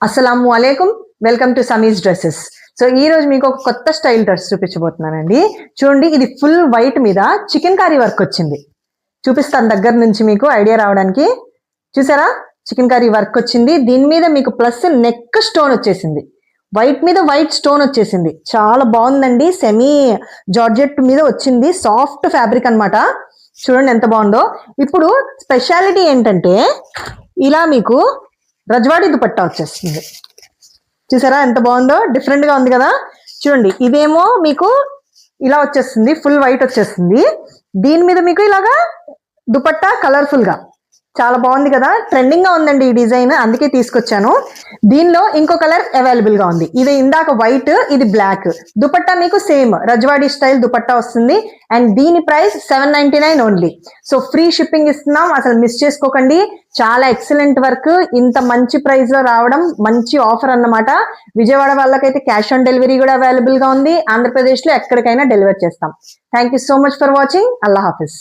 అస్సలాము అలైకుం, welcome to సమీస్ dresses. So ఈ రోజు మీకు ఒక కొత్త స్టైల్ డ్రెస్ చూపించబోతున్నానండి. చూడండి, ఇది ఫుల్ వైట్ మీద చికెన్ కర్రీ వర్క్ వచ్చింది. చూపిస్తాను దగ్గర నుంచి మీకు ఐడియా రావడానికి. చూసారా, చికెన్ కర్రీ వర్క్ వచ్చింది. దీని మీద మీకు ప్లస్ నెక్ స్టోన్ వచ్చేసింది. వైట్ మీద వైట్ స్టోన్ వచ్చేసింది. చాలా బాగుందండి. సెమీ జార్జెట్ మీద వచ్చింది. సాఫ్ట్ ఫ్యాబ్రిక్ అన్నమాట. చూడండి ఎంత బాగుందో. ఇప్పుడు స్పెషాలిటీ ఏంటంటే ఇలా మీకు రజ్వాడి దుపట్టా వచ్చేస్తుంది. చూసారా ఎంత బాగుందో, డిఫరెంట్ గా ఉంది కదా. చూడండి, ఇదేమో మీకు ఇలా వచ్చేస్తుంది, ఫుల్ వైట్ వచ్చేస్తుంది. దీని మీద మీకు ఇలాగా దుపట్టా కలర్ఫుల్ గా చాలా బాగుంది కదా. ట్రెండింగ్ గా ఉందండి ఈ డిజైన్, అందుకే తీసుకొచ్చాను. దీనిలో ఇంకో కలర్ అవైలబుల్ గా ఉంది. ఇది ఇందాక వైట్, ఇది బ్లాక్. దుపట్టా మీకు సేమ్ రజ్వాడి స్టైల్ దుపట్టా వస్తుంది. అండ్ దీని price 799 only. So free shipping ఇస్తున్నాం, అసలు మిస్ చేసుకోకండి. చాలా ఎక్సలెంట్ వర్క్, ఇంత మంచి ప్రైస్ లో రావడం మంచి ఆఫర్ అన్నమాట. విజయవాడ వాళ్ళకైతే క్యాష్ ఆన్ డెలివరీ కూడా అవైలబుల్ గా ఉంది. ఆంధ్రప్రదేశ్ లో ఎక్కడికైనా డెలివర్ చేస్తాం. Thank you so much for watching. Allah Hafiz.